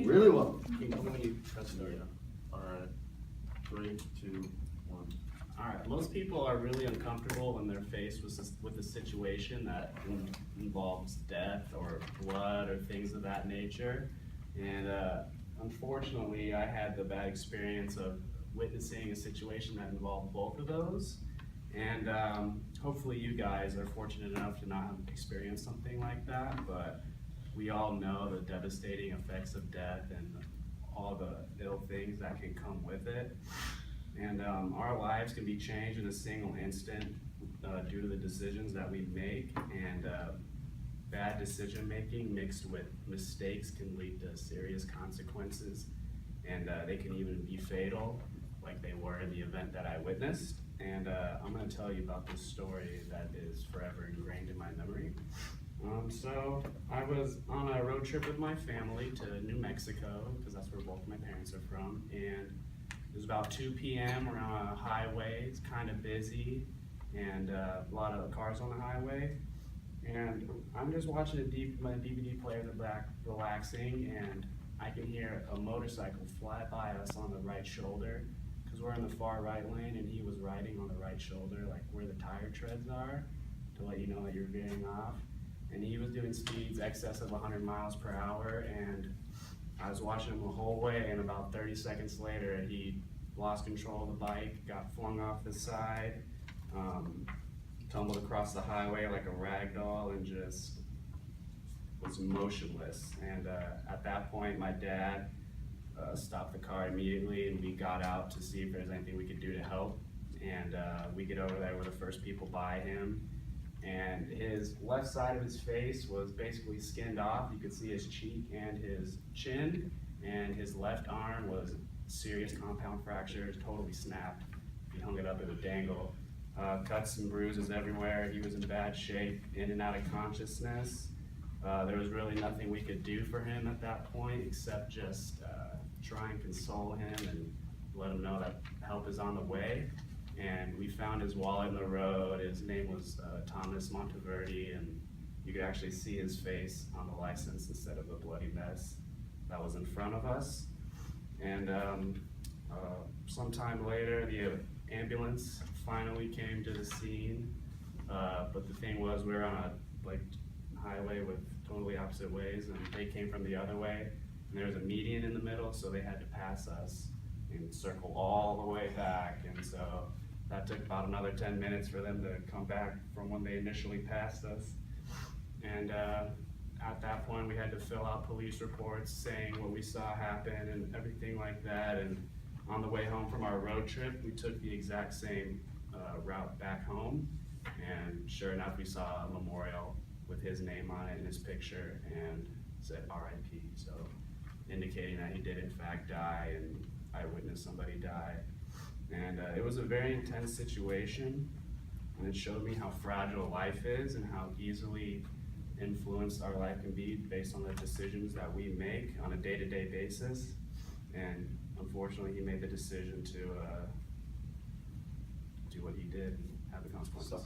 me? Really well. Can you press the door? Alright. 3, 2, 1. Alright, most people are really uncomfortable when they're faced with a situation that involves death or blood or things of that nature. And unfortunately, I had the bad experience of witnessing a situation that involved both of those. And hopefully you guys are fortunate enough to not have experienced something like that, but we all know the devastating effects of death and all the ill things that can come with it. And our lives can be changed in a single instant due to the decisions that we make, and bad decision making mixed with mistakes can lead to serious consequences, and they can even be fatal, like they were in the event that I witnessed. And I'm going to tell you about this story that is forever ingrained in my memory. So I was on a road trip with my family to New Mexico, because that's where both my parents are from, and it was about 2 p.m. We're on a highway. It's kind of busy, and a lot of cars on the highway. And I'm just watching my DVD player in the back, relaxing, and I can hear a motorcycle fly by us on the right shoulder, because we're in the far right lane, and he was riding on the right shoulder, like where the tire treads are, to let you know that you're veering off. And he was doing speeds excess of 100 miles per hour, and I was watching him the whole way, and about 30 seconds later, he lost control of the bike, got flung off the side, tumbled across the highway like a rag doll, and just was motionless. And at that point, my dad stopped the car immediately, and we got out to see if there's anything we could do to help. And we get over there, we're the first people by him. And his left side of his face was basically skinned off. You could see his cheek and his chin, and his left arm was serious compound fractures, totally snapped. If he hung it up, it would dangle. Cuts and bruises everywhere. He was in bad shape, in and out of consciousness. There was really nothing we could do for him at that point except just try and console him and let him know that help is on the way. And we found his wallet in the road. His name was Thomas Monteverde, and you could actually see his face on the license instead of the bloody mess that was in front of us. And sometime later, the ambulance finally came to the scene. But the thing was, we were on a highway with totally opposite ways, and they came from the other way. And there was a median in the middle, so they had to pass us and circle all the way back. And so that took about another 10 minutes for them to come back from when they initially passed us. And at that point, we had to fill out police reports saying what we saw happen and everything like that. And on the way home from our road trip, we took the exact same route back home. And sure enough, we saw a memorial with his name on it and his picture, and said RIP, so indicating that he did in fact die, and I witnessed somebody die. And it was a very intense situation, and it showed me how fragile life is and how easily influenced our life can be based on the decisions that we make on a day-to-day basis. And unfortunately, he made the decision to do what he did and have the consequences.